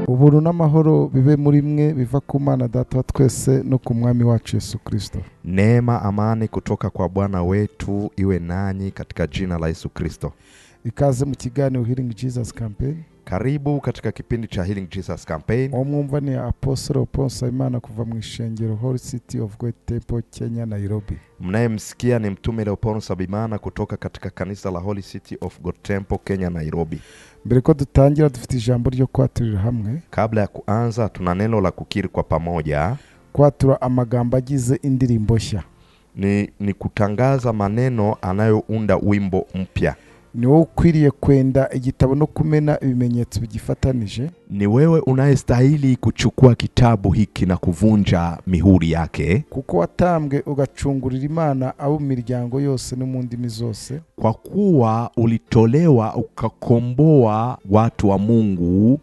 Ubuntu n'amahoro bibe muri mwe biva ku Mana Data wa twese no ku Mwami wacu Yesu Kristo. Neema, amani kutoka kwa Bwana wetu iwe nanyi katika jina la Yesu Kristo. Ikaze mu kiganiro Healing Jesus Campaign. Karibu katika kipindi cha Healing Jesus Campaign. Omwumva ni Apostle Paul Simon kuva mu ishengero Holy City of God Temple, Kenya, Nairobi. Mnayemsikia ni mtume Leopold Sabimana kutoka katika kanisa la Holy City of God Temple, Kenya, Nairobi. Mbere ko dutangira dufite ijambo ryo kwaturira hamwe. Kabla ya kuanza tuna neno la kukiri kwa pamoja. Kwatura amagambo agize indirimbo nshya. Ni kutangaza maneno anayounda wimbo mpya. Ni wewe ukwiriye kwenda igitabo no kumena ibimenyetso bigifatanije. Ni wewe unayestahili kuchukua kitabu hiki na kuvunja mihuri yake. Kuko watambwe ugacungurira Imana abo miryango yose no mu ndimi zose. Kwa kuwa ulitolewa ukakomboa watu wa Mungu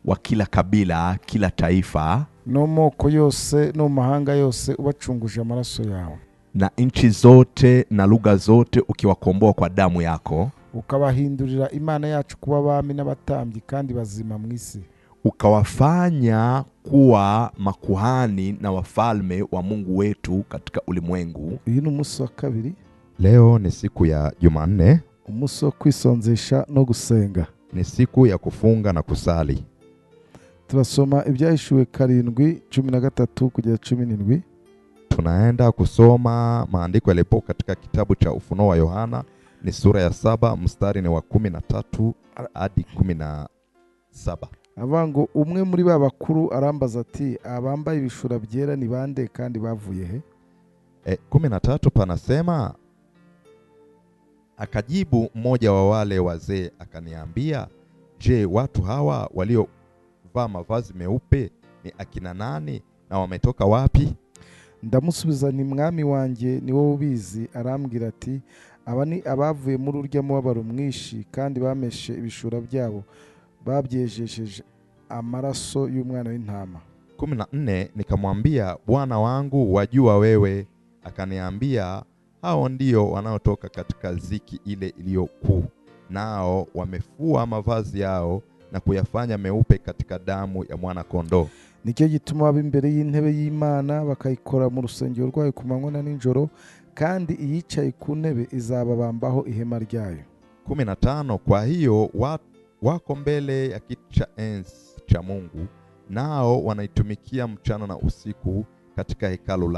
wa kila kabila, kila taifa, no moko yose no mahanga yose ubacunguje amaraso yawe. Na nchi zote na lugha zote ukiwakomboa kwa damu yako. Ukabahindurira Imana yacu kuba abami n'abatambyi kandi bazima mu isi. Ukawafanya kuwa makuhani na wafalme wa Mungu wetu katika ulimwengu. Uyu ni umunsi wa kabiri. Leo ni siku ya Jumanne. Umunsi wo kwisonzesha no gusenga. Ni siku ya kufunga na kusali. Turasoma ibyahishuwe 7:13 kugera 17. Tunaenda kusoma maandiko yaliyopo katika kitabu cha Ufunuo wa Yohana. Ni sura ya 7 mstari ni wa 13 hadi 17. Abango umwe muri babakuru arambaza ati abambaye ibishura byera ni bande kandi bavuye he? 13 panasema, akajibu mmoja wa wale wazee akaniambia, je, watu hawa waliovaa mavazi meupe ni akina nani na wametoka wapi? Ndamusubiza ni mwami wanje ni wowe ubizi. Arambwira ati aba ni abavuye muri urya mubabaro mwinshi kandi bameshe ibishura byabo babyejesheje amaraso y'umwana w'intama. 14 Nikamwambia, Bwana wangu, wajua wewe. Akaniambia, hao ndio wanaotoka katika ziki ile iliyokuu, nao wamefua mavazi yao na kuyafanya meupe katika damu ya mwana kondoo. Nicyo gituma baba imbere y'intebe y'Imana bakayikora mu rusengero rwayo ku manywa na nijoro, kandi iyicaye ku ntebe izababambaho ihema ryayo. 15 Kwa hiyo wako mbele ya kiti cha enzi cha Mungu, nao wanaitumikia mchana na usiku katika hekalu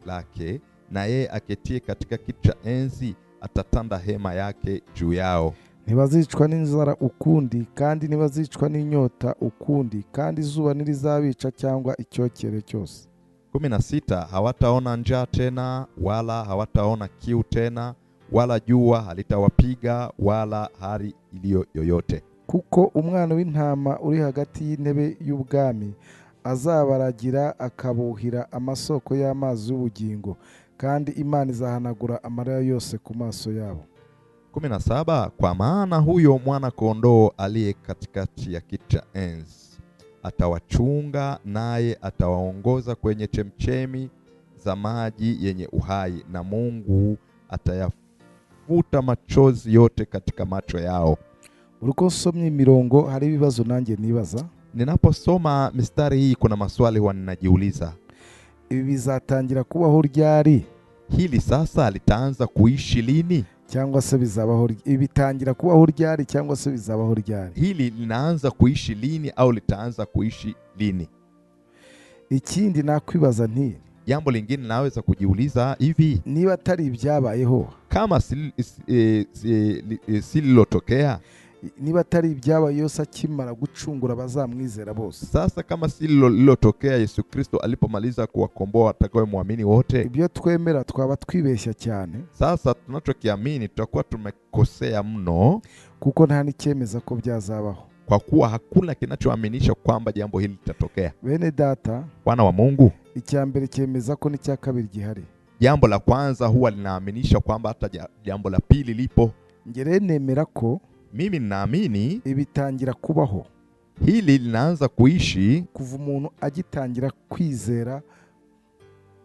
lake, na yeye aketie katika kiti cha enzi atatanda hema yake juu yao. Ntibazicwa n'inzara ukundi, kandi ntibazicwa n'inyota ukundi, kandi izuba ntirizabica cyangwa icyokere cyose. 16 Hawataona njaa tena, wala hawataona kiu tena, wala jua halitawapiga, wala hari iliyo yoyote. Kuko umwana w'intama uri hagati y'intebe y'ubwami azabaragira akabuhira amasoko y'amazi y'ubugingo, kandi Imana izahanagura amarira yose ku maso yabo. 17 Kwa maana huyo mwana kondoo aliye katikati ya kiti cha enzi atawachunga, naye atawaongoza kwenye chemchemi za maji yenye uhai, na Mungu atayafuta machozi yote katika macho yao. Uruko nsomye imirongo hari ibibazo nanjye nibaza. Ninaposoma mistari hii kuna maswali huwa ninajiuliza. Ibi bizatangira kubaho ryari? Hili sasa litaanza kuishi lini? Cyangwa se bizabaho ibitangira kubaho ryari cyangwa se bizabaho ryari? Hili linaanza kuishi lini au litaanza kuishi lini? Ikindi nakwibaza nti, jambo lingine naweza kujiuliza hivi, niba atari ibyabayeho, kama sililotokea, niba atari ibyabaye yose akimara gucungura bazamwizera bose. Sasa kama sililotokea Yesu Kristo alipomaliza kuwakomboa watakaomuamini wote, ibyo twemera twaba twibeshya cyane. Sasa tunachokiamini tutakuwa tumekosea mno, kuko nta nikemeza ko byazabaho, kwa kuwa hakuna kinachoaminisha kwamba jambo hili litatokea. Bene data, wana wa Mungu, icyambere cyemeza ko n'icya kabiri gihari. Jambo la kwanza huwa linaaminisha kwamba hata jambo la pili lipo. Ngere nemera ko, mimi ninaamini, ibitangira kubaho, hili linaanza kuishi kuva umuntu agitangira kwizera,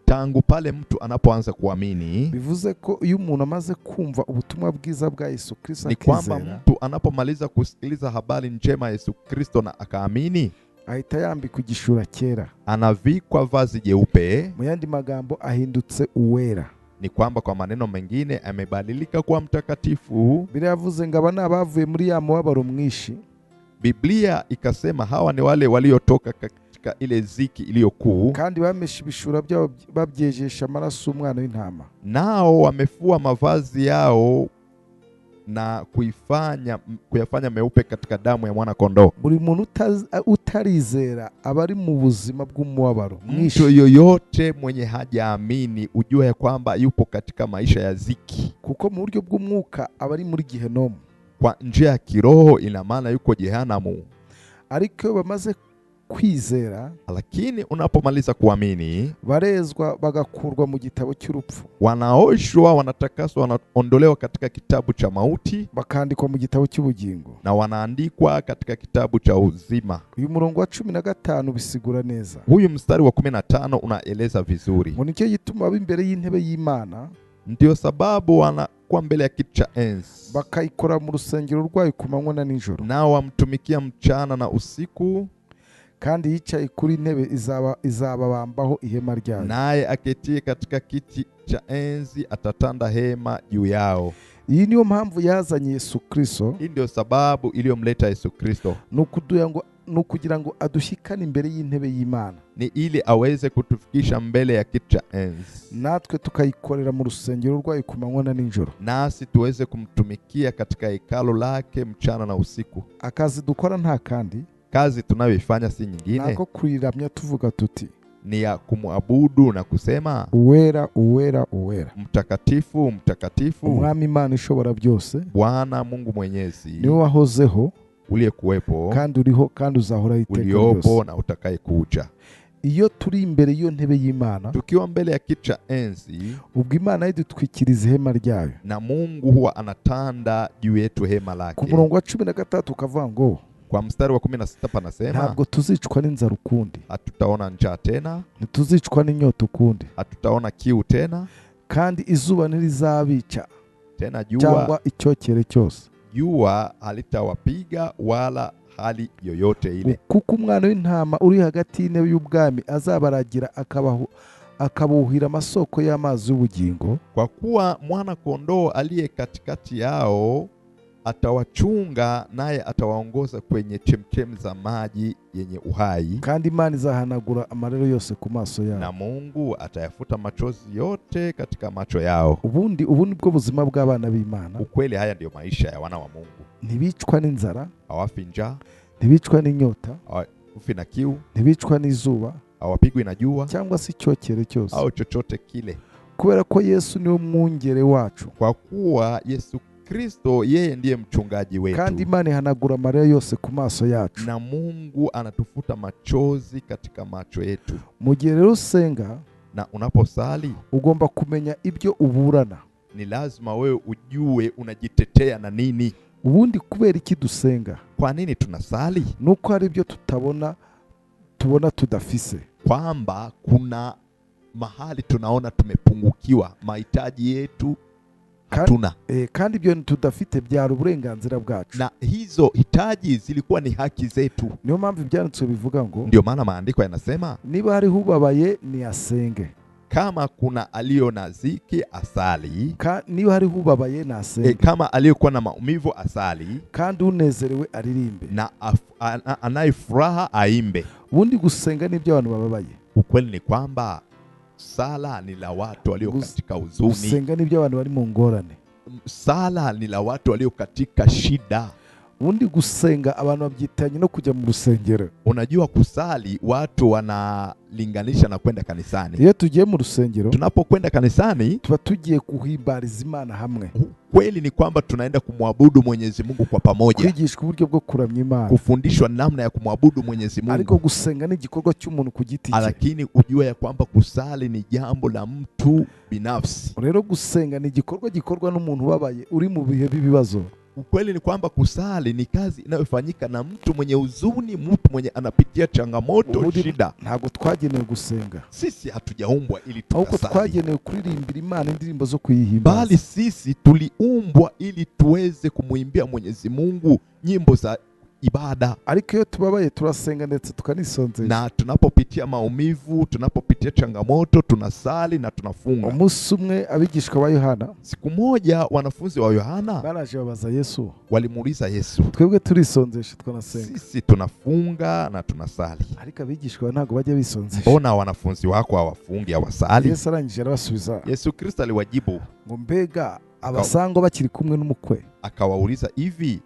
tangu pale mtu anapoanza kuamini. Bivuze ko iyo umuntu amaze kumva ubutumwa bwiza bwa Yesu Kristo, ni kwamba mtu anapomaliza kusikiliza habari njema Yesu Kristo na akaamini, ahita yambikwa igishura cyera. anavikwa vazi jeupe. Mu yandi magambo ahindutse uwera. Ni kwamba kwa maneno mengine amebadilika kuwa mtakatifu. Biblia yavuze ngo aba ni abavuye muri ya mubabaro mwinshi. Biblia ikasema hawa ni wale waliotoka katika ile ziki iliyokuu, kandi bameshe ibishura byabo babyejesha amaraso y'umwana w'intama. nao wamefua mavazi yao na kuyafanya meupe katika damu ya mwana kondoo. Buri muntu utarizera abari mu buzima bw'umubabaro mwinshi. Mtu yoyote mwenye hajaamini ujue ya kwamba yupo katika maisha ya ziki, kuko mu buryo bw'umwuka abari muri Gehenomu. Kwa njia ya kiroho ina maana yuko jehanamu. Ariko bamaze kwizera, lakini unapomaliza kuamini, barezwa bagakurwa mu gitabo cy'urupfu. Wanaoshwa, wanatakaswa, wanaondolewa katika kitabu cha mauti, bakandikwa mu gitabo cy'ubugingo, na wanaandikwa katika kitabu cha uzima. Uyu murongo wa 15 bisigura neza. Huyu mstari wa 15 unaeleza vizuri. Ngo nicyo gituma b'imbere y'intebe y'Imana, ndio sababu wanakuwa mbele ya kiti cha enzi, bakayikora mu rusengero rwayo ku manywa na nijoro, nao wamtumikia mchana na usiku, kandi yicaye kuri intebe izababambaho ihema ryayo, naye aketie katika kiti cha enzi atatanda hema juu yao. Iyi niyo mpamvu yazanye Yesu Kristo. Hii ndio sababu iliyomleta Yesu Kristo, nukugira ngo adushikane imbere y'intebe y'Imana, ni ili aweze kutufikisha mbele ya kiti cha enzi, natwe tukayikorera mu rusengero rwayo ku manywa na nijoro, nasi tuweze kumtumikia katika hekalo lake mchana na usiku. Akazi dukora nta kandi, kazi tunayoifanya si nyingine, nako kuriramya tuvuga tuti, ni ya kumwabudu na kusema uwera uwera uwera, mtakatifu mtakatifu, Umwami Imana ishobora byose, Bwana Mungu Mwenyezi, niwe wahozeho, uliyekuwepo, kandi uriho kandi uzahora iteka ryose, uliopo na utakaye kuja. Iyo turi imbere y'iyo ntebe y'Imana, tukiwa mbele ya kiti cha enzi, ubwo Imana idutwikiriza ihema ryayo, na Mungu huwa anatanda juu yetu hema lake. Ku murongo wa 13 ukavuga ngo, kwa mstari wa 16 panasema, ntabwo tuzicwa n'inzara ukundi, hatutaona njaa tena, ntituzicwa n'inyota ukundi, hatutaona kiu tena, kandi izuba ntirizabica tena jua, cyangwa icyokere cyose, jua halitawapiga wala hali yoyote ile, kuko umwana w'intama uri hagati y'intebe y'ubwami azabaragira akabuhira amasoko y'amazi y'ubugingo. Kwa kuwa mwana kondoo aliye katikati yao atawachunga, naye atawaongoza kwenye chemchem za maji yenye uhai, kandi Imana izahanagura amarero yose ku maso yao, na Mungu atayafuta machozi yote katika macho yao. Ubundi bwo buzima bw'abana b'Imana. Ukweli haya ndio maisha ya wana wa Mungu. Ntibicwa n'inzara, hawafi njaa, ntibicwa n'inyota, hawafi na kiu, ntibicwa n'izuba, hawapigwi na jua cyangwa si icyokere cyose, au chochote kile, kubera ko Yesu niwe mwungere wacu, kwa kuwa Yesu Kristo yeye ndiye mchungaji wetu, kandi Imana ihanagura amarira yose ku maso yacu, na Mungu anatufuta machozi katika macho yetu. Mu gihe rero usenga na unaposali, ugomba kumenya ibyo uburana. Ni lazima wewe ujue unajitetea na nini. Ubundi kubera iki dusenga? Kwa nini tunasali? Nuko hari ibyo tubona tudafise, kwamba kuna mahali tunaona tumepungukiwa, mahitaji yetu hatuna. Kandi ibyo tudafite byari uburenganzira bwacu, na hizo hitaji zilikuwa ni haki zetu. Niyo mpamvu ibyanditswe bivuga ngo, ndio maana maandiko yanasema, niba hari hubabaye ni asenge, kama kuna alio na ziki asali, niba hari hubabaye na asenge, kama aliyokuwa na maumivu asali, kandi unezerewe aririmbe, na anayefuraha aimbe. Ubundi gusenga ni by'abantu bababaye. Ukweli ni kwamba sala ni la watu walio katika huzuni. Gusenga ni by'abantu bari mu ngorane. Sala ni la watu walio katika shida. Ubundi gusenga abantu babyitanye no kujya mu rusengero. Unajua kusali watu wanalinganisha na kwenda kanisani. Iyo tugiye mu rusengero, tunapokwenda kanisani, tuba tugiye kuhimbariza Imana hamwe. Kweli ni kwamba tunaenda kumwabudu Mwenyezi Mungu kwa pamoja. Kwigishwa uburyo bwo kuramya Imana. Kufundishwa namna ya kumwabudu Mwenyezi Mungu. Ariko gusenga ni igikorwa cy'umuntu ku giti cye. Lakini ujue ya kwamba kusali ni jambo la mtu binafsi. Rero gusenga ni igikorwa gikorwa n'umuntu ubabaye uri mu bihe bibibazo. Ukweli ni kwamba kusali ni kazi inayofanyika na mtu mwenye huzuni, mtu mwenye anapitia changamoto, shida. Ntabwo twagenewe gusenga. Sisi hatujaumbwa ili tukasali. Ahubwo twagenewe kuririmbira Imana indirimbo zo kuyihimbaza. Bali sisi tuliumbwa ili tuweze kumuimbia Mwenyezi Mungu nyimbo za ibada. ariko iyo tubabaye turasenga ndetse tukanisonzesha. Na tunapopitia maumivu, tunapopitia changamoto, tunasali na tunafunga. Umunsi umwe abigishwa ba Yohana, Siku moja wanafunzi wa Yohana baraje babaza Yesu, walimuuliza Yesu, twebwe turisonzesha twanasenga, sisi tunafunga na tunasali, ariko abigishwa ntago bajya bisonzesha, mbona wanafunzi wako hawafungi hawasali? Yesu arangije arabasubiza, Yesu Kristo aliwajibu ngo mbega abasangwa bakiri kumwe n'umukwe, akawauliza hivi,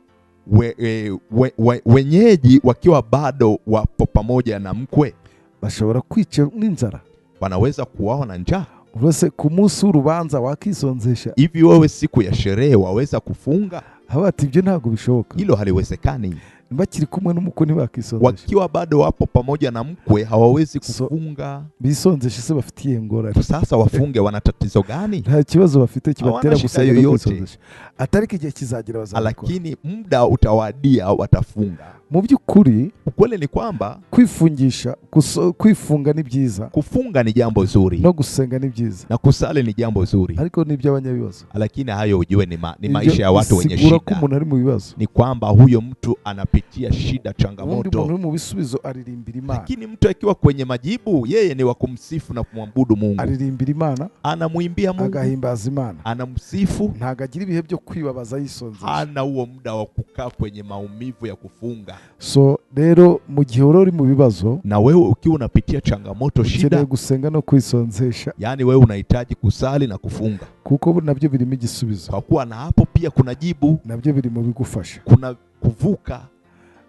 wenyeji wakiwa bado wapo pamoja na mkwe bashobora kwica n'inzara? wanaweza kuwawa na njaa? Urose ku munsi w'urubanza wakisonzesha? Hivi wewe siku ya sherehe waweza kufunga? Habati ibyo ntago bishoboka. Hilo haliwezekani. Bakiri kumwe n'umukwe ntibakisonzesha. Wakiwa bado wapo pamoja na mkwe hawawezi kufunga. Bisonzesha se bafitiye ngorane. Sasa wafunge, wana tatizo gani? Nta kibazo bafite kibatera gusaya yoyote. Atariki igihe kizagira bazakora. Lakini muda utawadia watafunga. Mu by'ukuri ukweli ni kwamba kwifunga ni byiza, kufunga ni jambo zuri, no gusenga ni byiza, na kusali ni jambo zuri, ariko ni by'abanyabibazo. Lakini hayo ujue ni maisha ya watu wenye shida. Ko umuntu ari mu bibazo, ni kwamba huyo mtu anapitia shida, changamoto. Umuntu mu bisubizo aririmbira Imana. Lakini mtu akiwa kwenye majibu, yeye ni wa kumsifu na kumwabudu Mungu. Aririmbira Imana, anamuimbia Mungu, agahimbaza Imana, anamsifu, ntagagira ibihe byo kwibabaza yisonzesha. Hana huo muda wa kukaa kwenye maumivu ya kufunga. So rero mu gihe uri mu bibazo, na wewe ukiwa unapitia changamoto, shida, gusenga no kwisonzesha, yani wewe unahitaji kusali na kufunga, kuko nabyo birimo igisubizo, kwa kuwa na hapo pia kuna jibu, nabyo biri mu bigufasha, kuna kuvuka.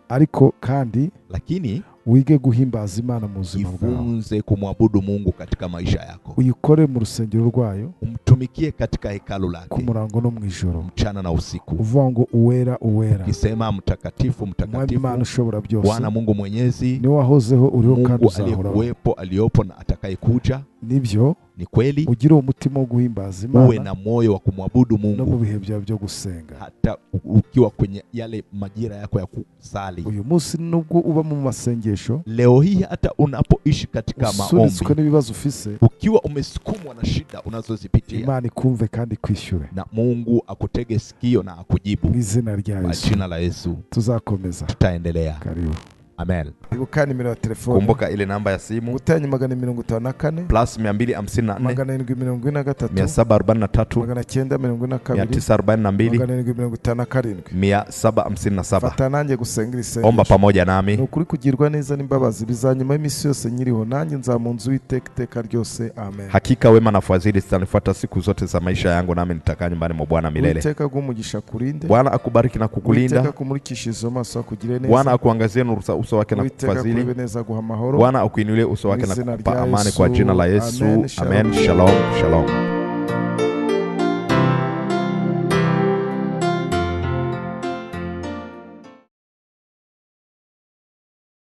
Ariko kandi lakini wige guhimbaza Imana mu buzima bwawe, jifunze kumwabudu Mungu katika maisha yako, uyikore mu rusengero rwayo, umtumikie katika hekalu lake, ku murango no mwijoro, mchana na usiku, uvuga ngo uwera uwera, ukisema mtakatifu mtakatifu, Imana ushobora byose, Bwana Mungu Mwenyezi, ni wahozeho uriho kandi Mungu aliyekuwepo, aliyopo na atakayekuja. Nibyo ni kweli, ugire umutima wo guhimbaza Imana, uwe na moyo wa kumwabudu Mungu, no mu bihe byawe byo gusenga, hata ukiwa kwenye yale majira yako ya kusali. Uyu munsi nubwo uba mu masengesho, leo hii hata unapoishi katika maombi, ukiwa umesukumwa na shida unazozipitia, Imana ikumve kandi kwishyure, na Mungu akutege sikio na akujibu. Izina rya Yesu, jina la Yesu tuzakomeza, tutaendelea. Karibu. Amen. Ibuka nimero ya telefone. Kumbuka ile namba ya simu Gutanya +254 +254 743 743 942 Fata nanjye gusenga isengesho. Omba pamoja nami. Nukuri kugirwa neza n'imbabazi bizanyuma y'imisi yose nyiriho, nanjye nzamunzu w'iteka ryose. Amen. Hakika wema na fadhili zitanifuata siku zote za maisha yangu, nami nitakaa nyumbani mwa Bwana milele. Iteka gumugisha kurinde. Bwana akubariki na kukulinda. Iteka kumurikishiza amaso akugire neza. Bwana akuangazie nuru uso wake na kufadhili. Bwana akuinulie uso wake na kukupa amani, kwa jina la Yesu. Amen. Shalom. Shalom.